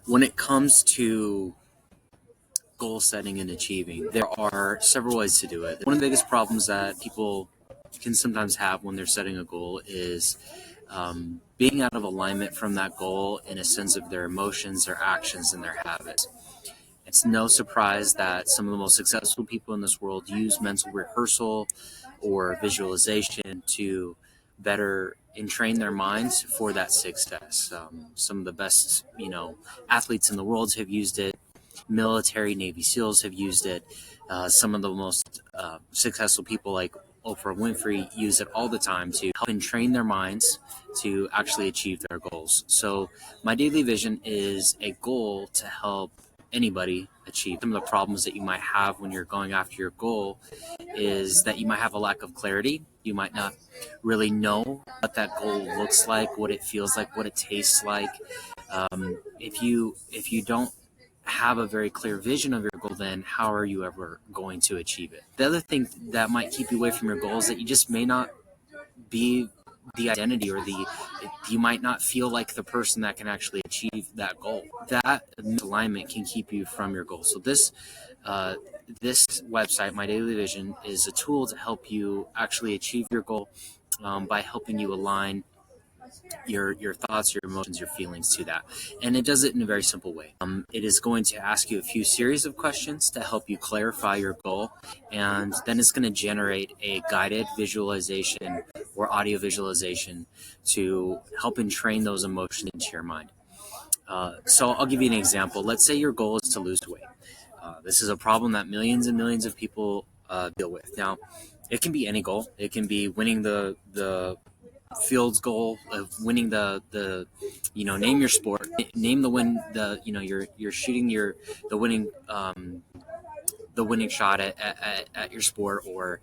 When it comes to goal setting and achieving, there are several ways to do it. One of the biggest problems that people can sometimes have when they're setting a goal is being out of alignment from that goal in a sense of their emotions, their actions, and their habits. It's no surprise that some of the most successful people in this world use mental rehearsal or visualization to better entrain their minds for that success. Some of the best, athletes in the world have used it. Military, Navy SEALs have used it. Some of the most successful people like Oprah Winfrey use it all the time to help and train their minds to actually achieve their goals. So my daily vision is a goal to help anybody achieve. Some of the problems that you might have when you're going after your goal is that you might have a lack of clarity. You might not really know what that goal looks like, what it feels like, what it tastes like. If you don't have a very clear vision of your goal, then how are you ever going to achieve it? The other thing that might keep you away from your goal is that you just may not be the identity, or you might not feel like the person that can actually achieve that goal. That alignment can keep you from your goal. So this website, My Daily Vision, is a tool to help you actually achieve your goal by helping you align your thoughts, your emotions, your feelings to that. And it does it in a very simple way. It is going to ask you a few series of questions to help you clarify your goal, and then it's going to generate a guided visualization or audio visualization to help entrain those emotions into your mind. So I'll give you an example. Let's say your goal is to lose weight. This is a problem that millions and millions of people deal with. Now, it can be any goal. It can be winning the field's goal of winning the name your sport, name the win, you're shooting the winning shot at your sport, or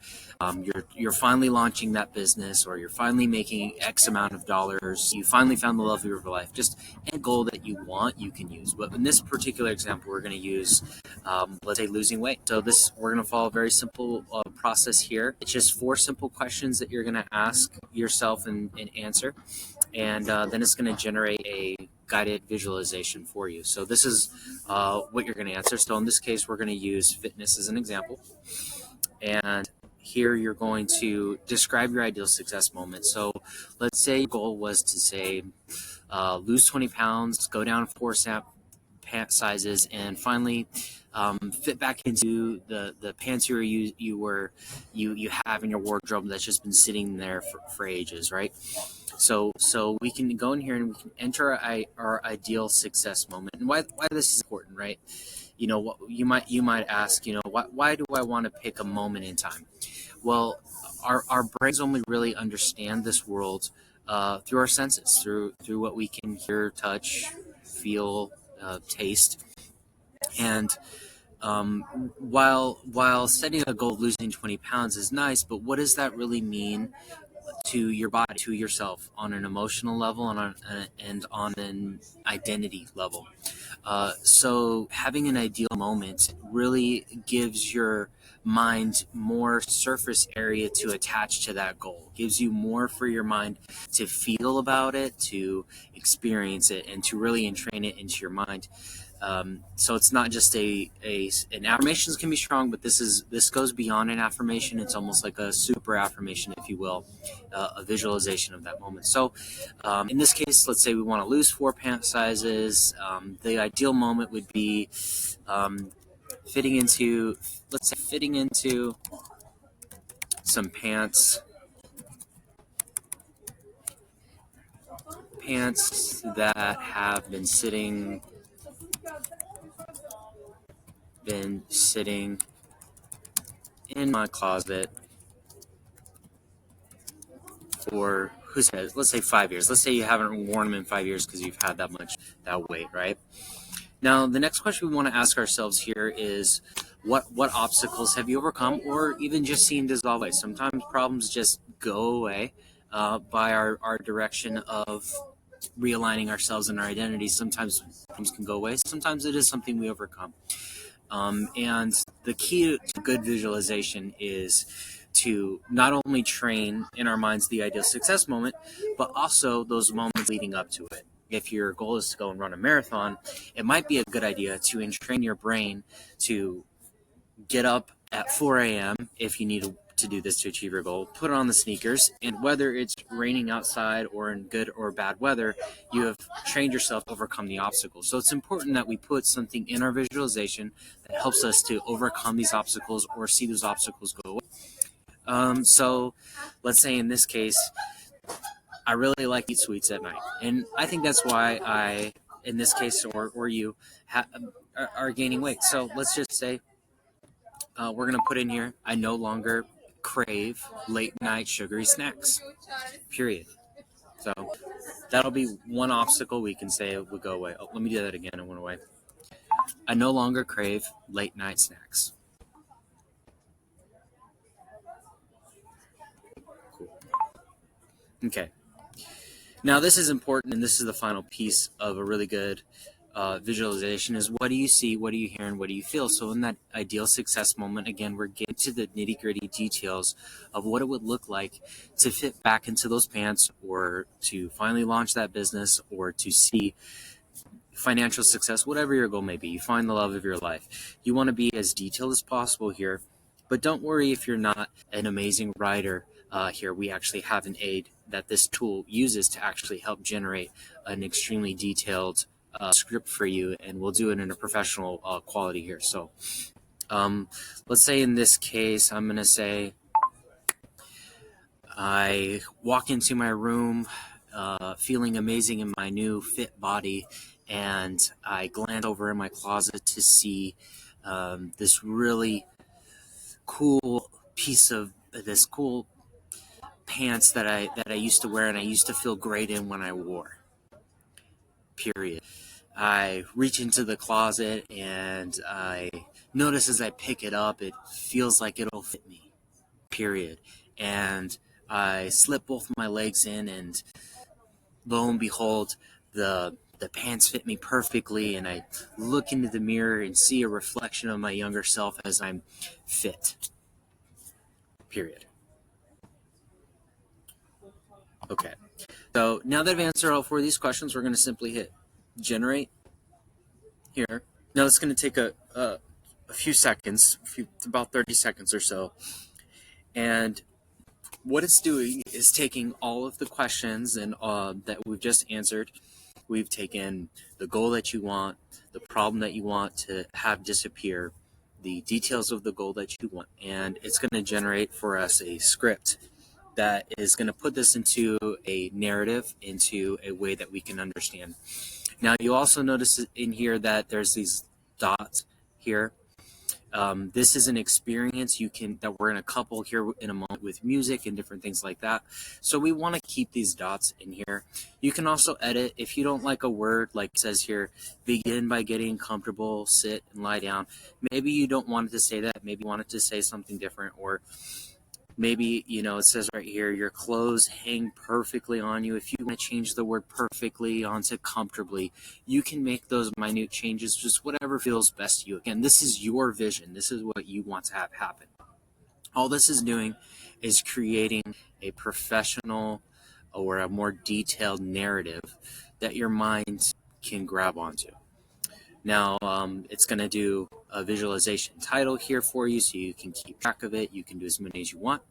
you're finally launching that business, or you're finally making X amount of dollars. You finally found the love of your life. Just any goal that you want, you can use. But in this particular example, we're going to use, let's say, losing weight. So we're going to follow a very simple process here. It's just 4 simple questions that you're going to ask yourself and answer. And then it's going to generate a guided visualization for you. So this is what you're going to answer. So in this case, we're going to use fitness as an example. And here you're going to describe your ideal success moment. So let's say your goal was to say lose 20 pounds, go down 4 pant sizes, and finally fit back into the pants you have in your wardrobe that's just been sitting there for ages, right? So we can go in here and we can enter our ideal success moment. And why this is important, right? What you might ask, why do I want to pick a moment in time? Well, our brains only really understand this world through our senses, through what we can hear, touch, feel, taste. And while setting a goal of losing 20 pounds is nice, but what does that really mean to your body, to yourself, on an emotional level and on an identity level? So having an ideal moment really gives your mind more surface area to attach to that goal, gives you more for your mind to feel about it, to experience it, and to really entrain it into your mind. So it's not just an affirmations can be strong, but this goes beyond an affirmation. It's almost like a super affirmation, if you will, a visualization of that moment. So in this case, let's say we want to lose 4 pant sizes. The ideal moment would be fitting into some pants that have been sitting in my closet for, let's say 5 years. Let's say you haven't worn them in 5 years because you've had that weight, right? Now, the next question we want to ask ourselves here is, what obstacles have you overcome, or even just seen dissolve away? Sometimes problems just go away by our direction of realigning ourselves and our identity. Sometimes problems can go away. Sometimes it is something we overcome. And the key to good visualization is to not only train in our minds the ideal success moment, but also those moments leading up to it. if your goal is to go and run a marathon, it might be a good idea to entrain your brain to get up at 4 a.m. if you need to do this to achieve your goal. Put on the sneakers, and whether it's raining outside or in good or bad weather, you have trained yourself to overcome the obstacles. So it's important that we put something in our visualization that helps us to overcome these obstacles or see those obstacles go away. So let's say in this case, I really like to eat sweets at night. And I think that's why I, in this case, or you, are gaining weight. So let's just say we're going to put in here, I no longer crave late night sugary snacks, period. So that'll be one obstacle we can say would go away. Oh, let me do that again. It went away. I no longer crave late night snacks. Cool. Okay. Now this is important, and this is the final piece of a really good visualization is what do you see, what do you hear, and what do you feel? So in that ideal success moment, again, we're getting to the nitty-gritty details of what it would look like to fit back into those pants, or to finally launch that business, or to see financial success, whatever your goal may be. You find the love of your life. You want to be as detailed as possible here, but don't worry if you're not an amazing writer. Here we actually have an aid that this tool uses to actually help generate an extremely detailed script for you, and we'll do it in a professional quality here. So let's say in this case, I'm going to say I walk into my room feeling amazing in my new fit body, and I glance over in my closet to see this really cool piece of this cool pants that I used to wear and I used to feel great in when I wore, period. I reach into the closet and I notice as I pick it up, it feels like it'll fit me, period. And I slip both my legs in, and lo and behold, the pants fit me perfectly, and I look into the mirror and see a reflection of my younger self as I'm fit, period. Okay, so now that I've answered all four of these questions, we're going to simply hit generate here. Now it's going to take a few seconds, about 30 seconds or so. And what it's doing is taking all of the questions and that we've just answered. We've taken the goal that you want, the problem that you want to have disappear, the details of the goal that you want, and it's going to generate for us a script that is going to put this into a narrative, into a way that we can understand. Now, you also notice in here that there's these dots here. This is an experience that we're going to couple here in a moment with music and different things like that. So we want to keep these dots in here. You can also edit if you don't like a word, like it says here, begin by getting comfortable, sit and lie down. Maybe you don't want it to say that. Maybe you want it to say something different, or maybe, it says right here, your clothes hang perfectly on you. If you want to change the word perfectly onto comfortably, you can make those minute changes, just whatever feels best to you. Again, this is your vision. This is what you want to have happen. All this is doing is creating a professional or a more detailed narrative that your mind can grab onto. Now, it's going to do a visualization title here for you so you can keep track of it. You can do as many as you want.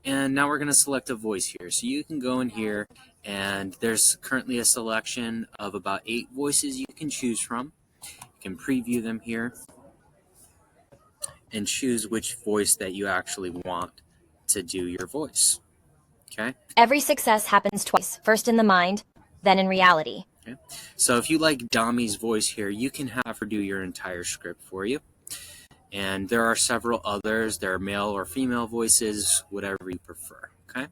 And now we're going to select a voice here. So you can go in here, and there's currently a selection of about 8 voices you can choose from. You can preview them here and choose which voice that you actually want to do your voice. Okay? Every success happens twice, first in the mind, then in reality. Okay. So if you like Dami's voice here, you can have her do your entire script for you. And there are several others. There are male or female voices, whatever you prefer. Okay.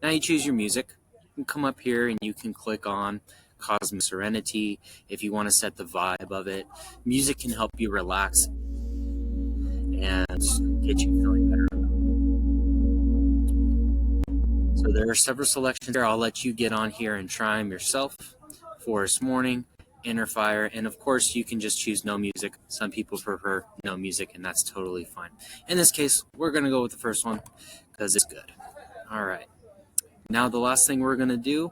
Now you choose your music. You can come up here and you can click on Cosmic Serenity if you want to set the vibe of it. Music can help you relax and get you feeling better. So there are several selections here. I'll let you get on here and try them yourself. Forest Morning, Inner Fire, and of course you can just choose no music. Some people prefer no music, and that's totally fine. In this case, we're going to go with the first one because it's good. All right. Now the last thing we're going to do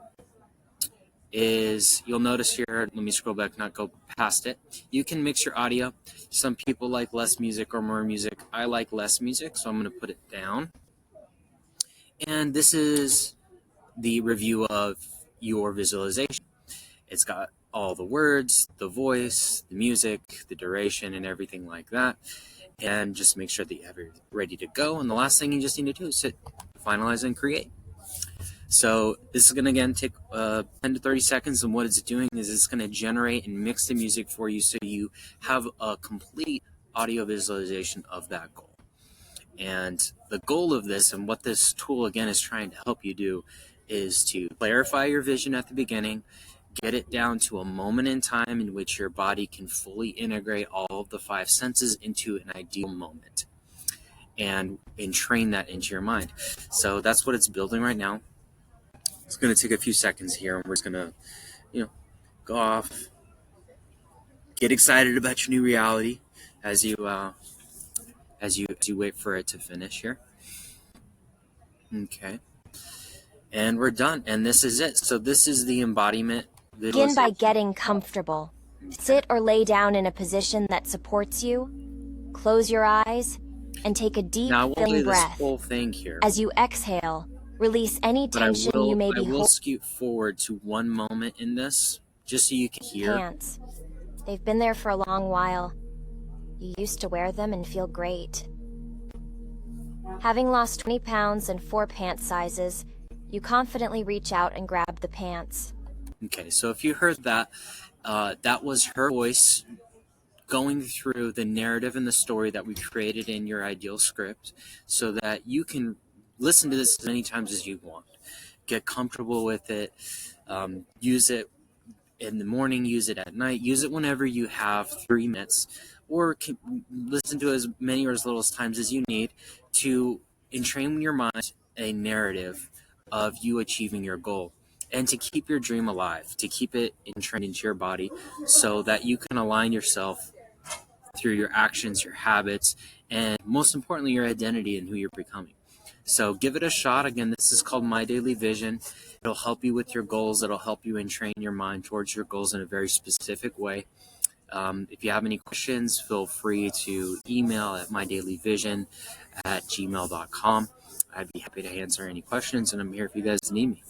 is you'll notice here, let me scroll back, not go past it. You can mix your audio. Some people like less music or more music. I like less music, so I'm going to put it down. And this is the review of your visualization. It's got all the words, the voice, the music, the duration, and everything like that. And just make sure that you have it ready to go. And the last thing you just need to do is hit finalize and create. So this is going to, again, take 10 to 30 seconds, and what it's doing is it's going to generate and mix the music for you so you have a complete audio visualization of that goal. And the goal of this, and what this tool, again, is trying to help you do, is to clarify your vision at the beginning, get it down to a moment in time in which your body can fully integrate all of the 5 senses into an ideal moment, and entrain that into your mind. So that's what it's building right now. It's going to take a few seconds here, and we're just going to, go off, get excited about your new reality as you wait for it to finish here. Okay, and we're done, and this is it. So this is the embodiment. Begin by getting comfortable. Sit or lay down in a position that supports you. Close your eyes and take a deep, filling breath. Whole thing here. As you exhale, release any tension you may be holding. I will scoot forward to one moment in this, just so you can hear. Pants. They've been there for a long while. You used to wear them and feel great. Having lost 20 pounds and 4 pant sizes, you confidently reach out and grab the pants. Okay, so if you heard that, that was her voice going through the narrative and the story that we created in your ideal script, so that you can listen to this as many times as you want. Get comfortable with it. Use it in the morning, use it at night, use it whenever you have 3 minutes, or listen to as many or as little times as you need to entrain your mind a narrative of you achieving your goal, and to keep your dream alive, to keep it entrained into your body so that you can align yourself through your actions, your habits, and most importantly, your identity and who you're becoming. So give it a shot. Again, this is called My Daily Vision. It'll help you with your goals. It'll help you entrain your mind towards your goals in a very specific way. If you have any questions, feel free to email at mydailyvision@gmail.com. I'd be happy to answer any questions, and I'm here if you guys need me.